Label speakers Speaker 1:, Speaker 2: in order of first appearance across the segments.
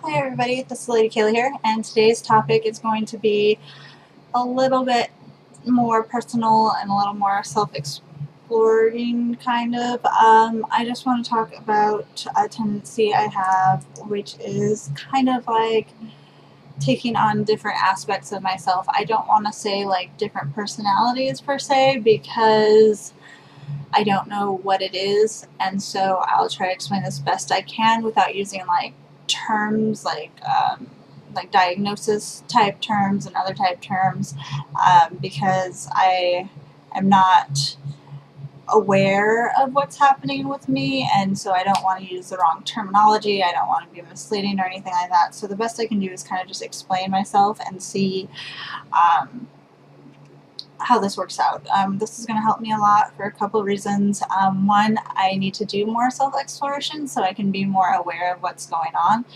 Speaker 1: Hi everybody, this is Lady Kaylah here, and today's topic is going to be a little bit more personal and a little more self-exploring kind of. I just want to talk about a tendency I have, which is kind of like taking on different aspects of myself. I don't want to say like different personalities per se, because I don't know what it is, and so I'll try to explain this best I can without using like terms like diagnosis type terms and other type terms, because I am not aware of what's happening with me, and so I don't want to use the wrong terminology. I don't want to be misleading or anything like that. So the best I can do is kind of just explain myself and see how this works out. This is going to help me a lot for a couple of reasons. One, I need to do more self-exploration so I can be more aware of what's going on.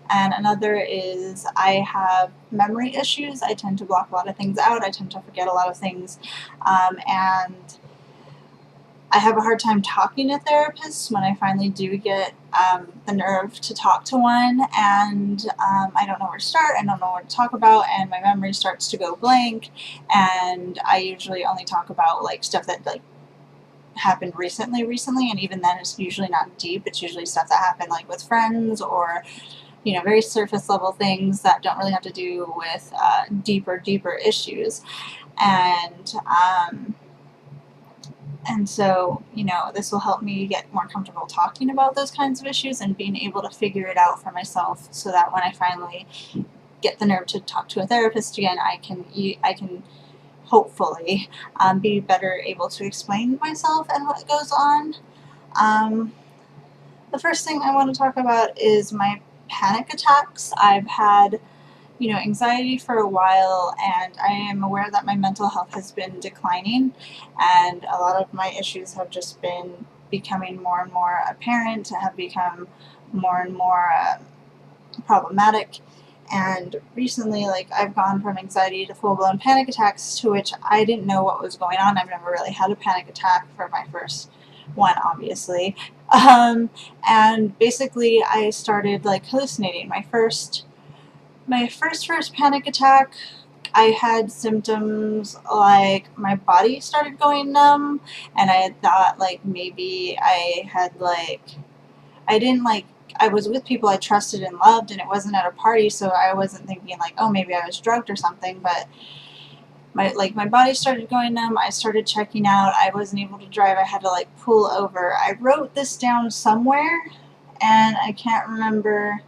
Speaker 1: And another is I have memory issues. I tend to block a lot of things out. I tend to forget a lot of things. And I have a hard time talking to therapists when I finally do get the nerve to talk to one, and I don't know where to start, I don't know what to talk about, and my memory starts to go blank, and I usually only talk about like stuff that like happened recently, and even then it's usually not deep. It's usually stuff that happened like with friends, or very surface level things that don't really have to do with deeper issues. And so, this will help me get more comfortable talking about those kinds of issues and being able to figure it out for myself, so that when I finally get the nerve to talk to a therapist again, I can hopefully be better able to explain myself and what goes on. The first thing I want to talk about is my panic attacks. I've had anxiety for a while, and I am aware that my mental health has been declining, and a lot of my issues have just been becoming more and more apparent, have become more and more problematic. And recently, like, I've gone from anxiety to full-blown panic attacks, to which I didn't know what was going on. I've never really had a panic attack for my first one, obviously. And basically I started like hallucinating. My first panic attack, I had symptoms like my body started going numb, and I had thought like maybe I had I didn't I was with people I trusted and loved, and it wasn't at a party, so I wasn't thinking like, oh, maybe I was drugged or something. But my body started going numb. I started checking out. I wasn't able to drive. I had to pull over. I wrote this down somewhere, and I can't remember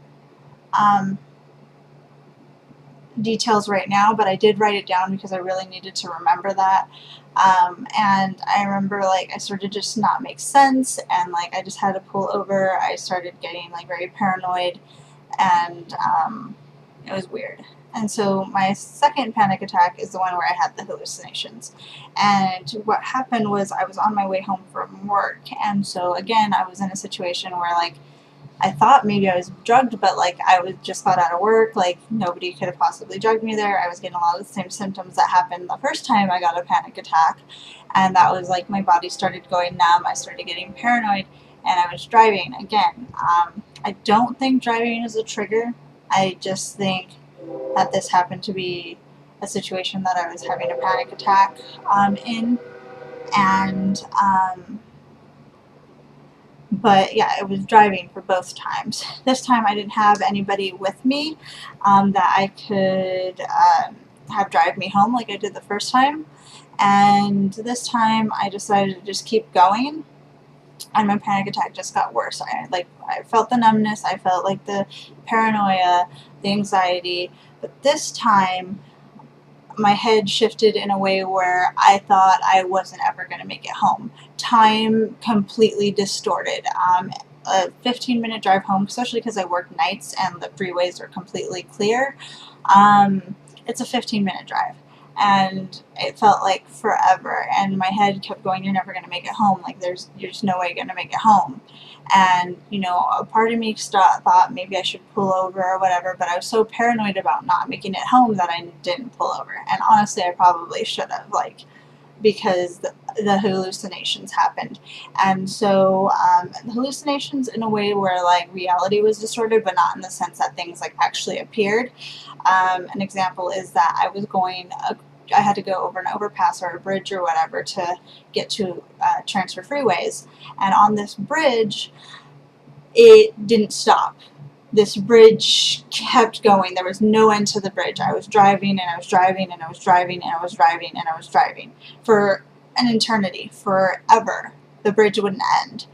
Speaker 1: details right now, but I did write it down because I really needed to remember that. And I remember I started to just not make sense, and I just had to pull over. I started getting very paranoid, and it was weird. And so my second panic attack is the one where I had the hallucinations. And what happened was I was on my way home from work, and so again I was in a situation where I thought maybe I was drugged, but I was just got out of work. Nobody could have possibly drugged me there. I was getting a lot of the same symptoms that happened the first time I got a panic attack, and that was my body started going numb. I started getting paranoid, and I was driving again. I don't think driving is a trigger. I just think that this happened to be a situation that I was having a panic attack in, and but yeah, it was driving for both times. This time I didn't have anybody with me that I could have drive me home like I did the first time. And this time I decided to just keep going, and my panic attack just got worse. I felt the numbness, I felt the paranoia, the anxiety, but this time my head shifted in a way where I thought I wasn't ever going to make it home. Time completely distorted. A 15-minute drive home, especially because I work nights and the freeways are completely clear, it's a 15-minute drive. And it felt like forever, and my head kept going, you're never going to make it home, there's no way you're going to make it home. And a part of me thought maybe I should pull over or whatever, but I was so paranoid about not making it home that I didn't pull over. And honestly, I probably should have. because the hallucinations happened. And so the hallucinations in a way where like reality was distorted, but not in the sense that things like actually appeared. An example is that I had to go over an overpass or a bridge or whatever to get to transfer freeways, and on this bridge it didn't stop. This bridge kept going. There was no end to the bridge. I was driving and I was driving and I was driving and I was driving and I was driving for an eternity, forever. The bridge wouldn't end.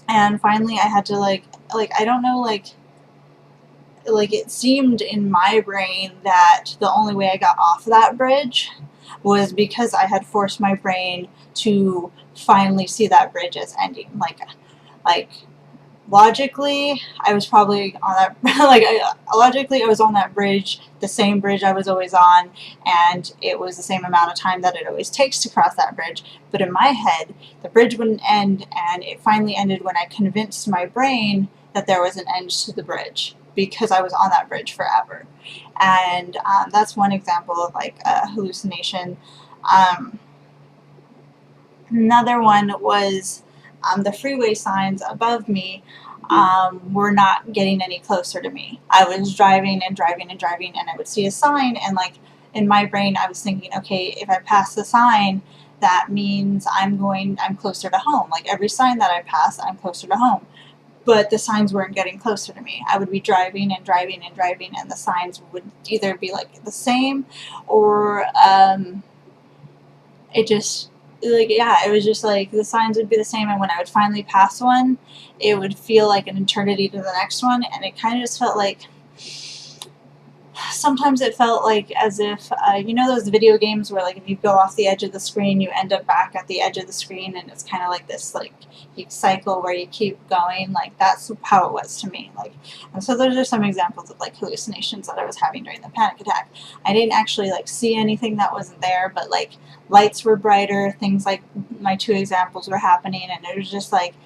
Speaker 1: And finally I had to I don't know, like it seemed in my brain that the only way I got off that bridge was because I had forced my brain to finally see that bridge as ending. Like logically, I was probably on that, logically I was on that bridge, the same bridge I was always on, and it was the same amount of time that it always takes to cross that bridge. But in my head, the bridge wouldn't end, and it finally ended when I convinced my brain that there was an end to the bridge, because I was on that bridge forever. And that's one example of like a hallucination. Another one was the freeway signs above me were not getting any closer to me. I was driving and driving and driving, and I would see a sign, and like in my brain I was thinking, okay, if I pass the sign, that means I'm closer to home. Like every sign that I pass, I'm closer to home. But the signs weren't getting closer to me. I would be driving and driving and driving, and the signs would either be like the same, or it just, like, yeah, it was just like the signs would be the same, and when I would finally pass one, it would feel like an eternity to the next one, and it kind of just felt like, sometimes it felt like as if, you know those video games where like if you go off the edge of the screen, you end up back at the edge of the screen, and it's kind of like this like cycle where you keep going. Like that's how it was to me. Like, and so those are some examples of like hallucinations that I was having during the panic attack. I didn't actually like see anything that wasn't there, but like lights were brighter, things like my two examples were happening, and it was just like,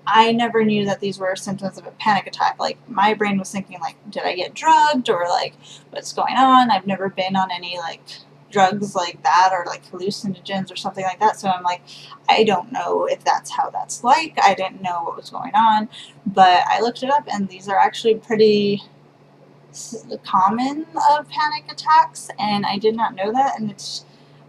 Speaker 1: I never knew that these were symptoms of a panic attack. Like, my brain was thinking, like, did I get drugged, or, like, what's going on? I've never been on any, like, drugs like that, or, like, hallucinogens or something like that, so I'm like, I don't know if that's how that's like. I didn't know what was going on, but I looked it up, and these are actually pretty common of panic attacks, and I did not know that, and it's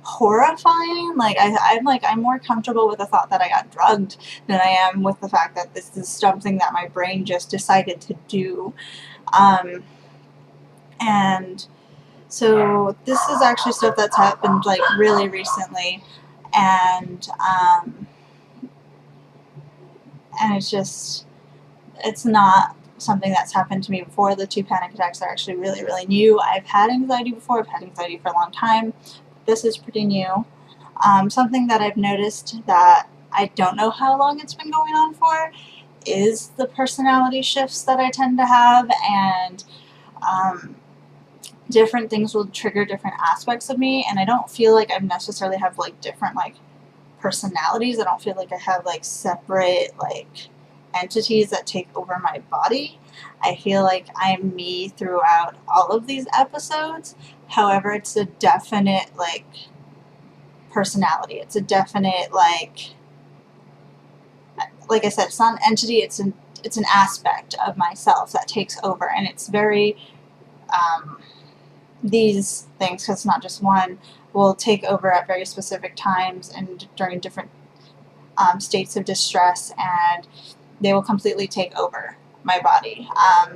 Speaker 1: horrifying. Like I'm more comfortable with the thought that I got drugged than I am with the fact that this is something that my brain just decided to do. And so this is actually stuff that's happened like really recently, and it's not something that's happened to me before. The two panic attacks are actually really, really new. I've had anxiety before. I've had anxiety for a long time. This is pretty new. Something that I've noticed that I don't know how long it's been going on for is the personality shifts that I tend to have, and different things will trigger different aspects of me, and I don't feel like I necessarily have like different like personalities. I don't feel like I have like separate like entities that take over my body. I feel like I'm me throughout all of these episodes. However, it's a definite like personality. It's a definite like I said, it's not an entity. It's an aspect of myself that takes over, and it's very these things, because it's not just one, will take over at very specific times and during different states of distress, and they will completely take over my body.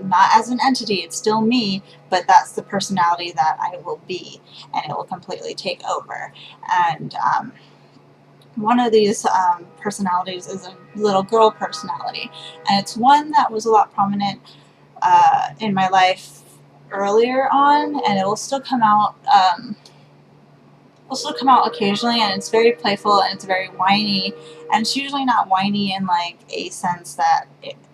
Speaker 1: Not as an entity, it's still me, but that's the personality that I will be, and it will completely take over. And one of these personalities is a little girl personality, and it's one that was a lot prominent in my life earlier on, and it will still come out occasionally, and it's very playful, and it's very whiny, and it's usually not whiny in like a sense that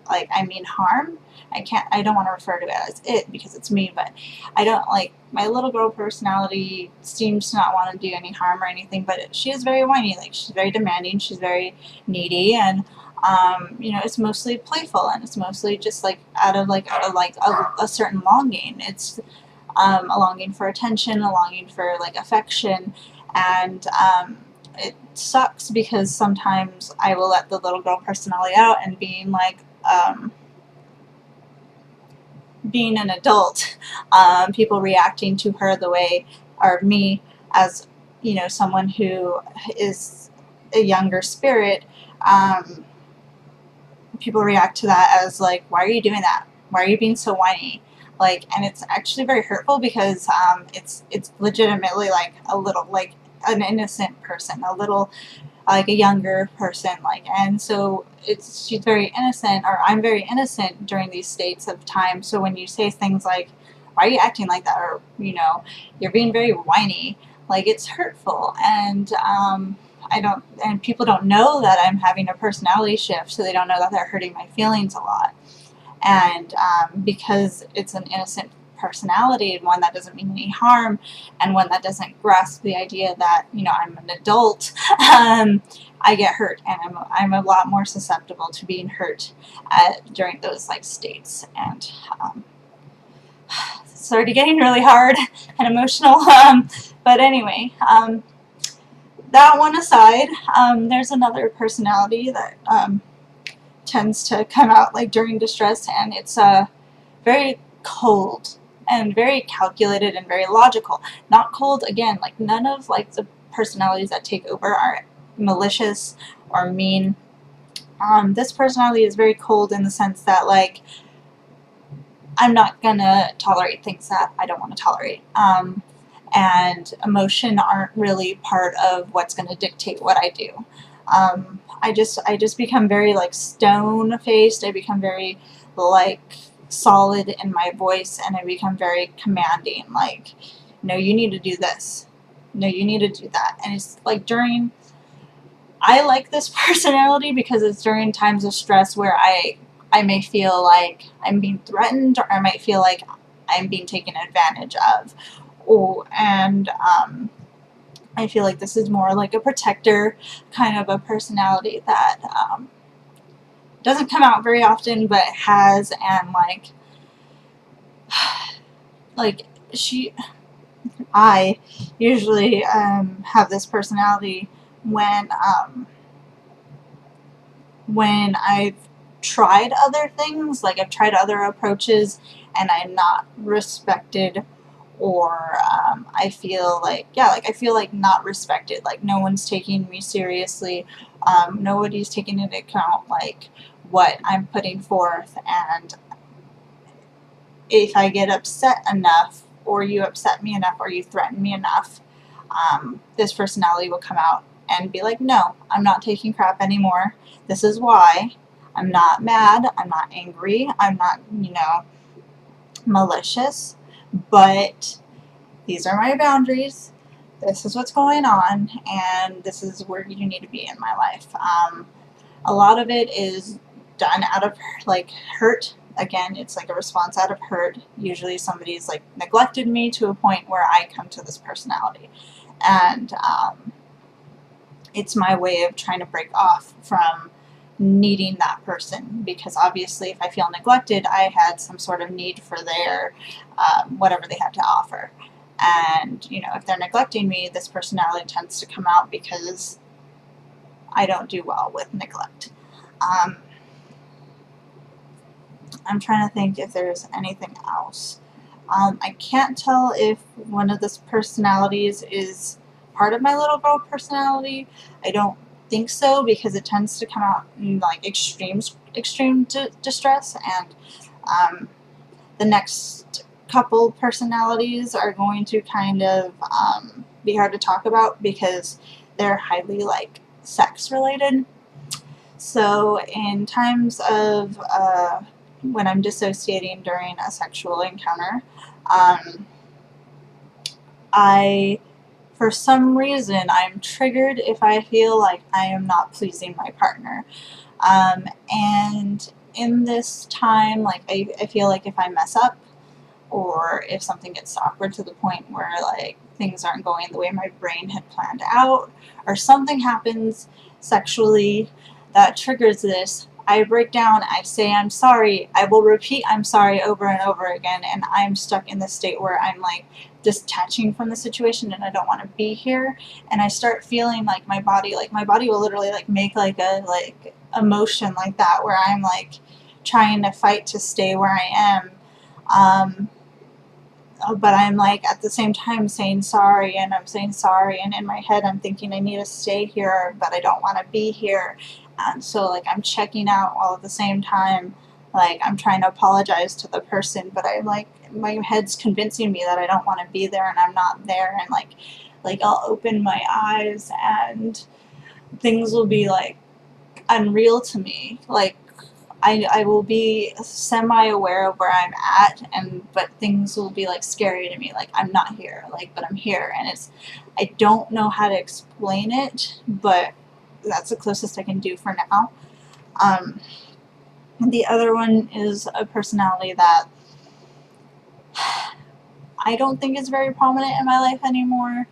Speaker 1: I mean harm. I don't want to refer to it as it because it's me, but I don't like, my little girl personality seems to not want to do any harm or anything, but she is very whiny. Like, she's very demanding, she's very needy, and you know, it's mostly playful, and it's mostly just like out of like a certain longing. It's a longing for attention, a longing for like affection, And it sucks because sometimes I will let the little girl personality out and being an adult, people reacting to her the way, or me as, someone who is a younger spirit, people react to that as like, why are you doing that? Why are you being so whiny? Like, and it's actually very hurtful because it's legitimately like a little, like an innocent person, a little, like a younger person, like, and so she's very innocent, or I'm very innocent during these states of time. So when you say things like, why are you acting like that, or you're being very whiny, like, it's hurtful. And and people don't know that I'm having a personality shift, so they don't know that they're hurting my feelings a lot. And because it's an innocent personality, and one that doesn't mean any harm, and one that doesn't grasp the idea that I'm an adult, I get hurt, and I'm a lot more susceptible to being hurt during those like states. And it's already getting really hard and emotional. But anyway, that one aside, there's another personality that tends to come out like during distress, and it's very cold and very calculated and very logical. Not cold, again, like none of like the personalities that take over are malicious or mean. This personality is very cold in the sense that, like, I'm not gonna tolerate things that I don't want to tolerate. And emotion aren't really part of what's going to dictate what I do. I just become very like stone faced. I become very like solid in my voice, and I become very commanding. Like, no, you need to do this. No, you need to do that. And it's like I like this personality because it's during times of stress where I may feel like I'm being threatened, or I might feel like I'm being taken advantage of. And I feel like this is more like a protector kind of a personality that doesn't come out very often, but has. And I usually have this personality when I've tried other things, like I've tried other approaches, and I'm not respected, or I feel like, I feel like not respected, like no one's taking me seriously, nobody's taking into account like what I'm putting forth. And if I get upset enough, or you upset me enough, or you threaten me enough, this personality will come out and be like, no, I'm not taking crap anymore. This is why. I'm not mad, I'm not angry, I'm not, malicious, but these are my boundaries, this is what's going on, and this is where you need to be in my life. A lot of it is done out of like hurt. Again, it's like a response out of hurt. Usually somebody's like neglected me to a point where I come to this personality, and it's my way of trying to break off from needing that person, because obviously if I feel neglected, I had some sort of need for their whatever they had to offer. And if they're neglecting me, this personality tends to come out because I don't do well with neglect. I'm trying to think if there's anything else. I can't tell if one of these personalities is part of my little girl personality. I don't think so, because it tends to come out in like extreme distress, and the next couple personalities are going to kind of be hard to talk about because they're highly like sex related. So in times of when I'm dissociating during a sexual encounter, for some reason, I'm triggered if I feel like I am not pleasing my partner. And in this time, like, I feel like if I mess up, or if something gets awkward to the point where, like, things aren't going the way my brain had planned out, or something happens sexually that triggers this, I break down, I say I'm sorry, I will repeat I'm sorry over and over again, and I'm stuck in this state where I'm like detaching from the situation and I don't want to be here, and I start feeling like my body will literally like make like a emotion like that where I'm like trying to fight to stay where I am. But I'm like at the same time saying sorry, and I'm saying sorry, and in my head I'm thinking I need to stay here, but I don't want to be here. And so like I'm checking out all at the same time, like I'm trying to apologize to the person, but I'm like my head's convincing me that I don't want to be there and I'm not there, and like I'll open my eyes and things will be like unreal to me. Like I will be semi-aware of where I'm at, but things will be like scary to me. Like I'm not here, like, but I'm here, and I don't know how to explain it, but that's the closest I can do for now. The other one is a personality that I don't think is very prominent in my life anymore,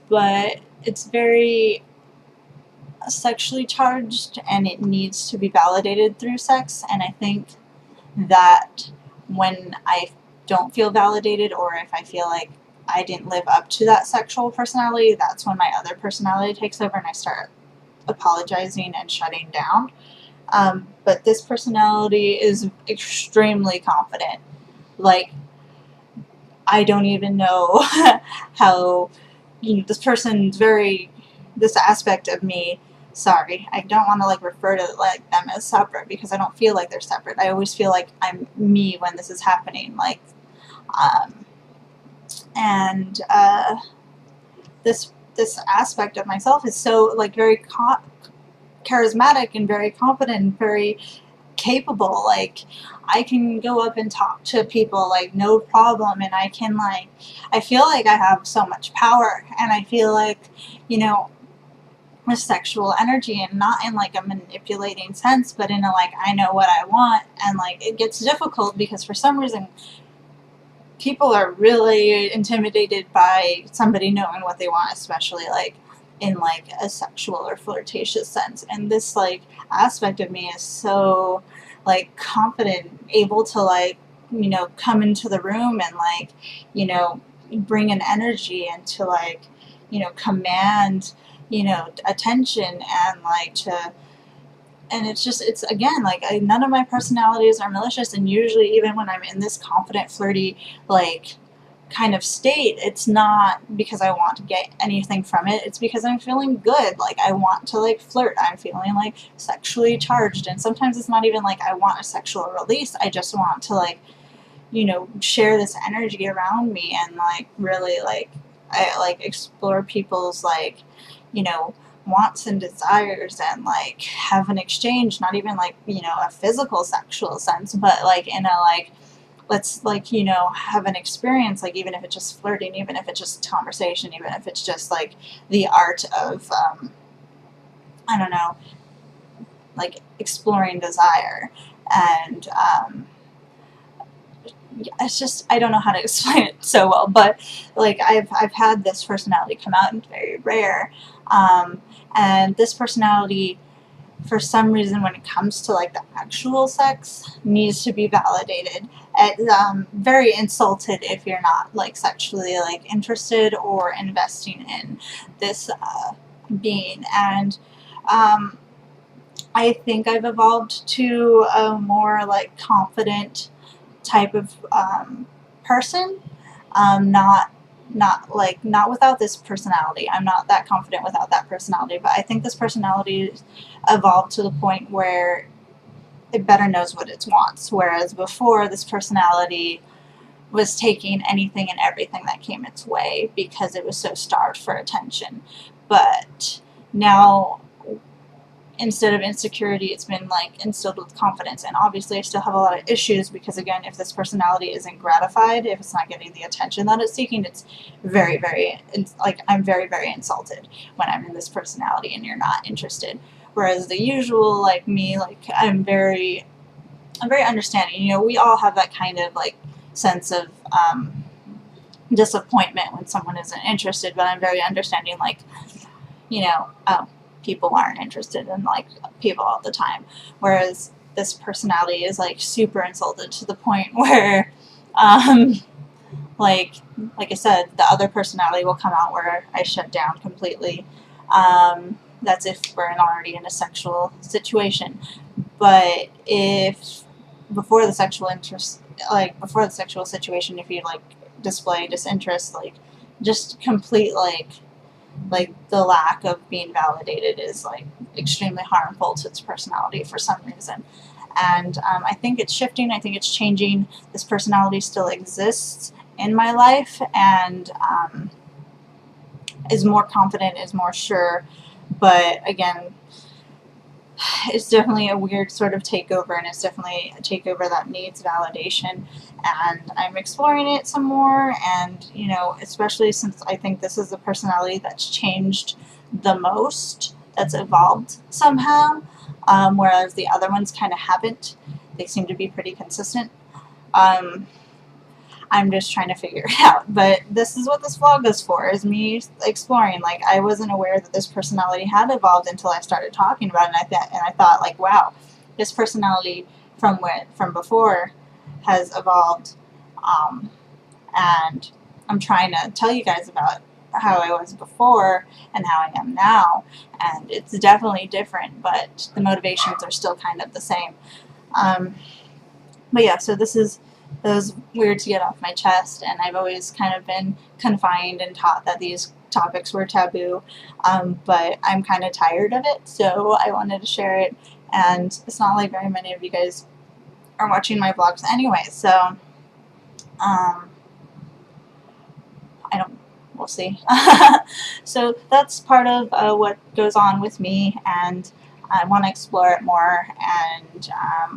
Speaker 1: but it's very sexually charged and it needs to be validated through sex, and I think that when I don't feel validated, or if I feel like I didn't live up to that sexual personality, that's when my other personality takes over and I start apologizing and shutting down. But this personality is extremely confident. Like, I don't even know how, this aspect of me, sorry, I don't want to like refer to like them as separate because I don't feel like they're separate. I always feel like I'm me when this is happening. Like, and this aspect of myself is so like very charismatic and very confident and very capable. Like I can go up and talk to people like no problem, and I feel like I have so much power, and I feel like, a sexual energy, and not in like a manipulating sense, but in a like I know what I want. And like it gets difficult because for some reason people are really intimidated by somebody knowing what they want, especially like in like a sexual or flirtatious sense. And this like aspect of me is so like confident, able to like come into the room and like bring an energy and to like command attention, and like to, and it's again like none of my personalities are malicious, and usually even when I'm in this confident flirty like kind of state, it's not because I want to get anything from it, it's because I'm feeling good. Like I want to like flirt, I'm feeling like sexually charged, and sometimes it's not even like I want a sexual release, I just want to like share this energy around me, and like really like I like explore people's like wants and desires, and like have an exchange, not even like a physical sexual sense, but like in a like let's like have an experience, like even if it's just flirting, even if it's just conversation, even if it's just like the art of I don't know, like exploring desire. And it's just, I don't know how to explain it so well, but like I've had this personality come out, and it's very rare. And this personality, for some reason, when it comes to like the actual sex, needs to be validated. It's very insulted if you're not like sexually like interested or investing in this being. And I think I've evolved to a more like confident type of person. Not without this personality. I'm not that confident without that personality, but I think this personality evolved to the point where it better knows what it wants. Whereas before, this personality was taking anything and everything that came its way because it was so starved for attention. But now, instead of insecurity, it's been like instilled with confidence. And obviously I still have a lot of issues because, again, if this personality isn't gratified, if it's not getting the attention that it's seeking, it's very, very, like I'm very, very insulted when I'm in this personality and you're not interested. Whereas the usual like me, like I'm very understanding. We all have that kind of like sense of disappointment when someone isn't interested, but I'm very understanding, like people aren't interested in like people all the time. Whereas this personality is like super insulted to the point where um, like I said, the other personality will come out where I shut down completely. That's if we're already in a sexual situation. But if before the sexual interest, like before the sexual situation, if you like display disinterest, like just complete like the lack of being validated is like extremely harmful to its personality for some reason. And I think it's shifting. I think it's changing. This personality still exists in my life and is more confident, is more sure. But again, it's definitely a weird sort of takeover, and it's definitely a takeover that needs validation. And I'm exploring it some more, and you know, especially since I think this is the personality that's changed the most, that's evolved somehow, whereas the other ones kind of haven't. They seem to be pretty consistent. I'm just trying to figure it out. But this is what this vlog is for, is me exploring. Like, I wasn't aware that this personality had evolved until I started talking about it, and I thought like, wow, this personality from before has evolved, and I'm trying to tell you guys about how I was before and how I am now, and it's definitely different, but the motivations are still kind of the same. But yeah, so it was weird to get off my chest, and I've always kind of been confined and taught that these topics were taboo, but I'm kind of tired of it, so I wanted to share it, and it's not like very many of you guys are watching my vlogs anyway, so we'll see. So that's part of what goes on with me, and I want to explore it more, and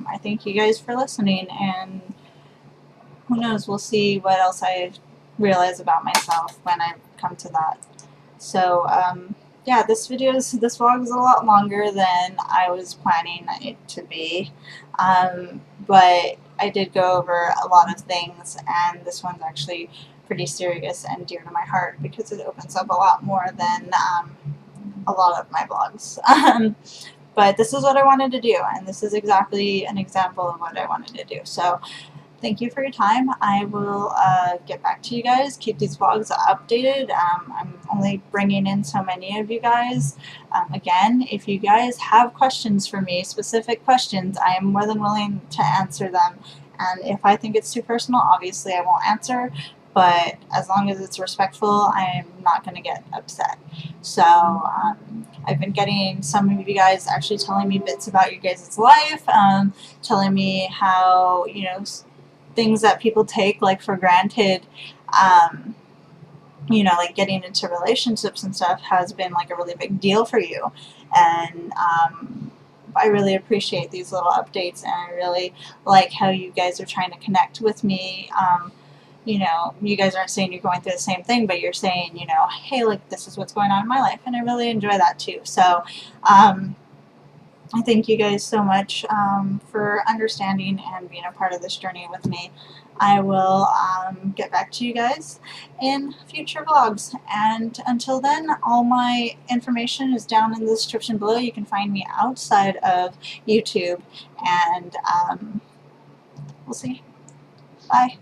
Speaker 1: I thank you guys for listening, and who knows, we'll see what else I realize about myself when I come to that. So, yeah, this vlog is a lot longer than I was planning it to be, but I did go over a lot of things, and this one's actually pretty serious and dear to my heart because it opens up a lot more than a lot of my vlogs. But this is what I wanted to do, and this is exactly an example of what I wanted to do. So thank you for your time. I will get back to you guys, keep these vlogs updated. I'm only bringing in so many of you guys. Again, if you guys have questions for me, specific questions, I am more than willing to answer them. And if I think it's too personal, obviously I won't answer. But as long as it's respectful, I'm not going to get upset. So I've been getting some of you guys actually telling me bits about your guys' life, telling me how, you know, things that people take like for granted, you know, like getting into relationships and stuff has been like a really big deal for you. And I really appreciate these little updates, and I really like how you guys are trying to connect with me. You know, you guys aren't saying you're going through the same thing, but you're saying, you know, hey, like, this is what's going on in my life, and I really enjoy that too. So I thank you guys so much for understanding and being a part of this journey with me. I will get back to you guys in future vlogs, and until then, all my information is down in the description below. You can find me outside of YouTube, and we'll see. Bye.